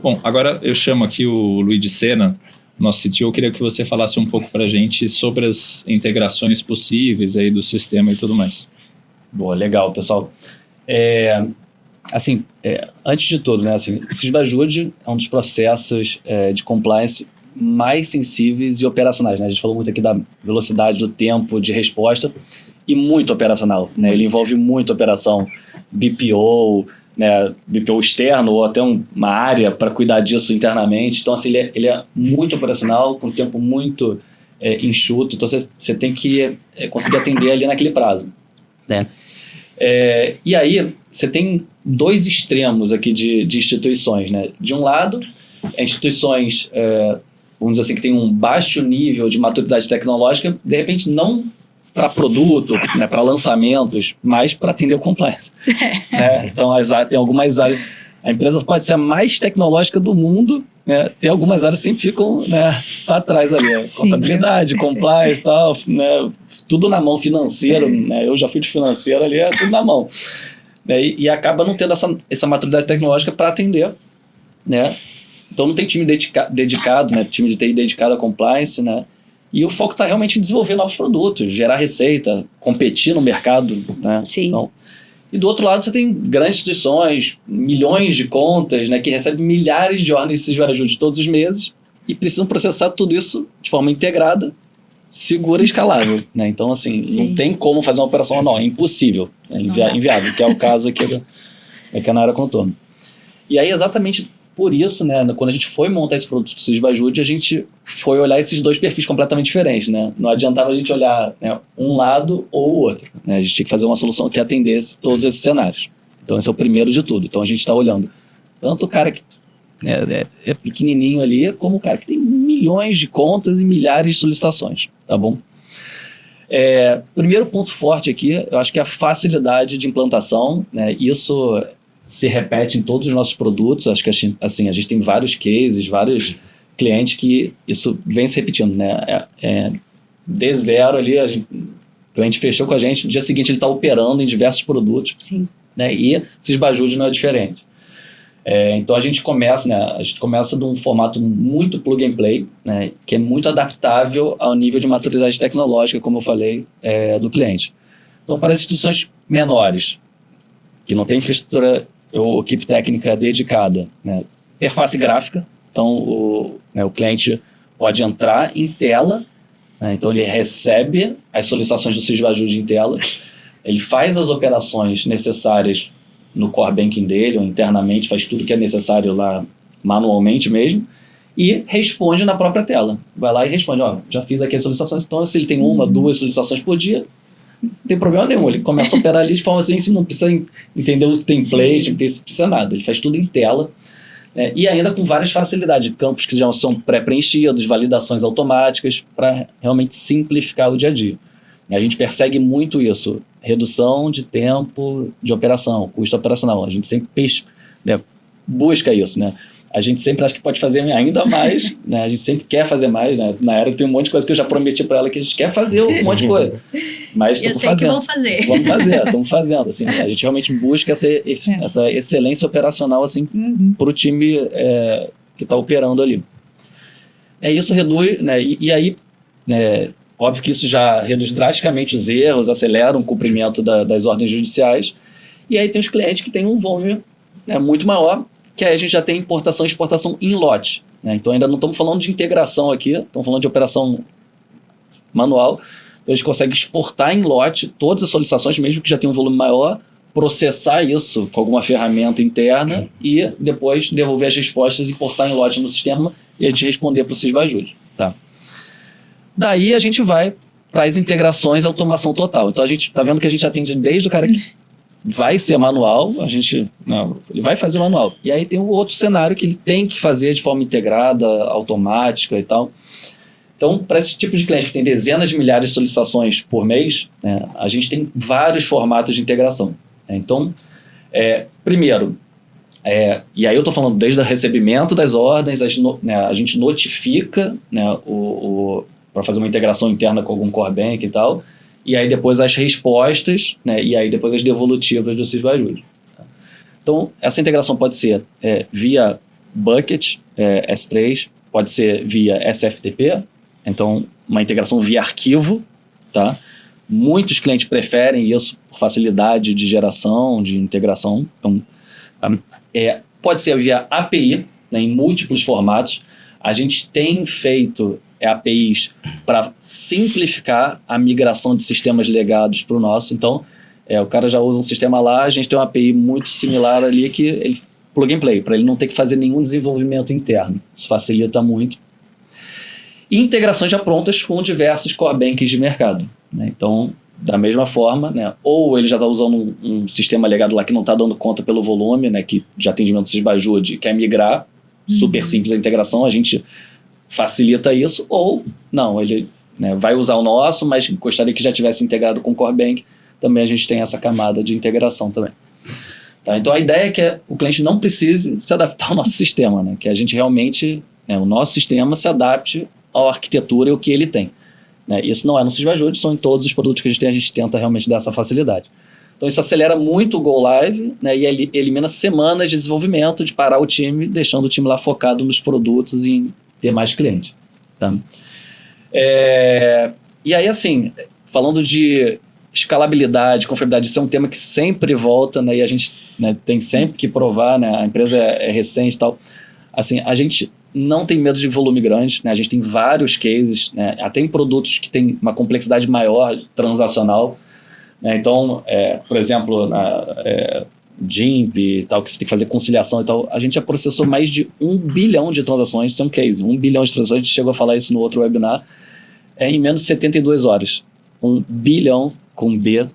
Bom, agora eu chamo aqui o Luigi Sena, nosso CTO. Eu queria que você falasse um pouco para a gente sobre as integrações possíveis aí do sistema e tudo mais. Boa, legal, pessoal. Antes de tudo, né, assim, o Sysbajude é um dos processos de compliance mais sensíveis e operacionais, né? A gente falou muito aqui da velocidade do tempo de resposta e muito operacional, né? Ele envolve muita operação, BPO, né, BPO externo ou até uma área para cuidar disso internamente. Então, assim, ele é muito operacional, com tempo muito enxuto. Então, você tem que conseguir atender ali naquele prazo, né? E aí, você tem dois extremos aqui de instituições, né? De um lado, instituições, vamos dizer assim, que tem um baixo nível de maturidade tecnológica, de repente não para produto, né, para lançamentos, mas para atender o compliance. Né? Então, tem algumas áreas... A empresa pode ser a mais tecnológica do mundo, né? Tem algumas áreas que sempre ficam, né, para trás ali. Contabilidade, compliance e tal, né? Tudo na mão, financeiro, né? Eu já fui de financeiro ali, tudo na mão. E acaba não tendo essa maturidade tecnológica para atender, né? Então não tem time dedicado, né? Time de TI dedicado a compliance, né? E o foco está realmente em desenvolver novos produtos, gerar receita, competir no mercado, né? Sim. Então, e do outro lado você tem grandes instituições, milhões de contas, né? Que recebem milhares de ordens de Sysbajude todos os meses e precisam processar tudo isso de forma integrada, segura e escalável, né? Então, assim, não tem como fazer uma operação anual, é impossível, é inviável, que é o caso aqui que é na área contorno. E aí, exatamente por isso, né, quando a gente foi montar esse produto do Sysbajude, a gente foi olhar esses dois perfis completamente diferentes, né? Não adiantava a gente olhar, né, um lado ou o outro, né? A gente tinha que fazer uma solução que atendesse todos esses cenários. Então, esse é o primeiro de tudo. Então, a gente está olhando tanto o cara que é pequenininho ali, como o cara que tem milhões de contas e milhares de solicitações, tá bom? Primeiro ponto forte aqui, eu acho que é a facilidade de implantação, né? Isso se repete em todos os nossos produtos. Acho que assim, a gente tem vários cases, vários clientes que isso vem se repetindo, né? De zero ali, o cliente fechou com a gente, no dia seguinte ele está operando em diversos produtos. Sim. Né? E Sysbajude não é diferente. Então a gente começa de um formato muito plug and play, né? Que é muito adaptável ao nível de maturidade tecnológica, como eu falei, do cliente. Então, para as instituições menores, que não tem infraestrutura ou equipe técnica dedicada, né? Interface gráfica. Então, o cliente pode entrar em tela, né? Então ele recebe as solicitações do Sysbajude em tela, ele faz as operações necessárias no core banking dele, ou internamente, faz tudo que é necessário lá manualmente mesmo, e responde na própria tela. Vai lá e responde, já fiz aqui as solicitações. Então, se ele tem uma, duas solicitações por dia, não tem problema nenhum, ele começa a operar ali de forma assim, não precisa entender o template, não precisa nada, ele faz tudo em tela, e ainda com várias facilidades, campos que já são pré-preenchidos, validações automáticas, para realmente simplificar o dia a dia. A gente persegue muito isso, redução de tempo de operação, custo operacional, a gente sempre busca isso, né? A gente sempre acha que pode fazer ainda mais, né? A gente sempre quer fazer mais, né? Na era tem um monte de coisa que eu já prometi para ela que a gente quer fazer um monte de coisa. Mas eu sei fazendo. Que vão fazer. Vamos fazer, estamos fazendo. Assim, a gente realmente busca essa excelência operacional assim, para o time que está operando ali. Isso reduz, né? E aí, óbvio que isso já reduz drasticamente os erros, acelera o cumprimento das ordens judiciais. E aí tem os clientes que têm um volume muito maior, que aí a gente já tem importação e exportação em lote, né? Então ainda não estamos falando de integração aqui, estamos falando de operação manual. Então a gente consegue exportar em lote todas as solicitações, mesmo que já tenha um volume maior, processar isso com alguma ferramenta interna e depois devolver as respostas e importar em lote no sistema e a gente responder para o Sysbajude. Tá? Daí a gente vai para as integrações e automação total. Então a gente está vendo que a gente atende desde o cara que vai ser manual, ele vai fazer manual. E aí tem um outro cenário que ele tem que fazer de forma integrada, automática e tal. Então, para esse tipo de cliente que tem dezenas de milhares de solicitações por mês, né, a gente tem vários formatos de integração. Então, primeiro, e aí eu estou falando desde o recebimento das ordens, a gente notifica, né, para fazer uma integração interna com algum core bank e tal, e aí depois as respostas, né, e aí depois as devolutivas do Sysbajude. Então, essa integração pode ser via bucket, S3, pode ser via SFTP, então uma integração via arquivo, tá? Muitos clientes preferem isso por facilidade de geração, de integração. Então, pode ser via API, né, em múltiplos formatos. A gente tem feito APIs para simplificar a migração de sistemas legados para o nosso. Então, o cara já usa um sistema lá, a gente tem uma API muito similar ali que ele plug and play, para ele não ter que fazer nenhum desenvolvimento interno. Isso facilita muito. E integrações já prontas com diversos core banks de mercado, né? Então, da mesma forma, né, ou ele já está usando um sistema legado lá que não está dando conta pelo volume, né, que de atendimento Sysbajude quer migrar, super simples a integração, a gente facilita isso, ou não, ele, né, vai usar o nosso, mas gostaria que já tivesse integrado com o core bank, também a gente tem essa camada de integração também. Tá, então a ideia é que o cliente não precise se adaptar ao nosso sistema, né, que a gente realmente, o nosso sistema se adapte à arquitetura e o que ele tem. Né? Isso não é no Sysbajude, são em todos os produtos que a gente tenta realmente dar essa facilidade. Então isso acelera muito o Go Live, né, e elimina semanas de desenvolvimento, de parar o time, deixando o time lá focado nos produtos e em ter mais clientes. Tá? E aí, assim, falando de escalabilidade, confiabilidade, isso é um tema que sempre volta, né, e a gente, né, tem sempre que provar, né, a empresa é recente e tal. Assim, a gente não tem medo de volume grande, né? A gente tem vários cases, né? Até em produtos que têm uma complexidade maior, transacional, né? Então, por exemplo, na GIMP e tal, que você tem que fazer conciliação e tal, a gente já processou mais de 1 bilhão de transações, isso é um case, 1 bilhão de transações, a gente chegou a falar isso no outro webinar, em menos de 72 horas. 1 bilhão com B.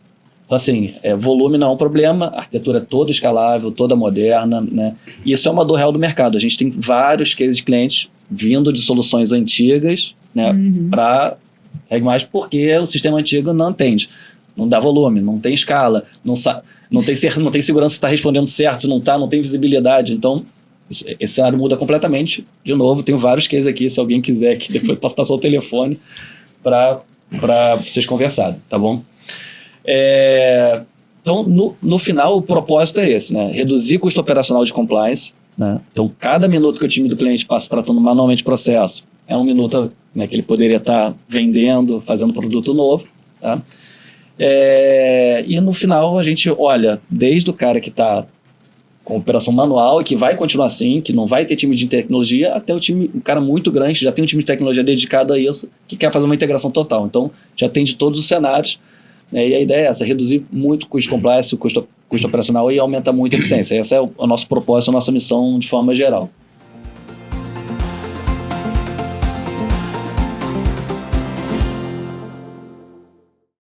Então, assim, volume não é um problema, a arquitetura é toda escalável, toda moderna, né? E isso é uma dor real do mercado. A gente tem vários cases de clientes vindo de soluções antigas, né, para mais porque o sistema antigo não atende, não dá volume, não tem escala, não tem segurança se está respondendo certo, se não está, não tem visibilidade. Então, esse cenário muda completamente. De novo, tenho vários cases aqui, se alguém quiser, que depois posso passar o telefone para vocês conversarem, tá bom? Então, no final, o propósito é esse, né? Reduzir custo operacional de compliance, né? Então, cada minuto que o time do cliente passa tratando manualmente o processo é um minuto, né, que ele poderia estar vendendo, fazendo produto novo, tá? E no final, a gente olha desde o cara que está com operação manual e que vai continuar assim, que não vai ter time de tecnologia, até um cara muito grande, que já tem um time de tecnologia dedicado a isso, que quer fazer uma integração total. Então, já atende todos os cenários. E a ideia é essa, reduzir muito o custo de compliance, o custo operacional e aumentar muito a eficiência. Esse é o nosso propósito, a nossa missão de forma geral.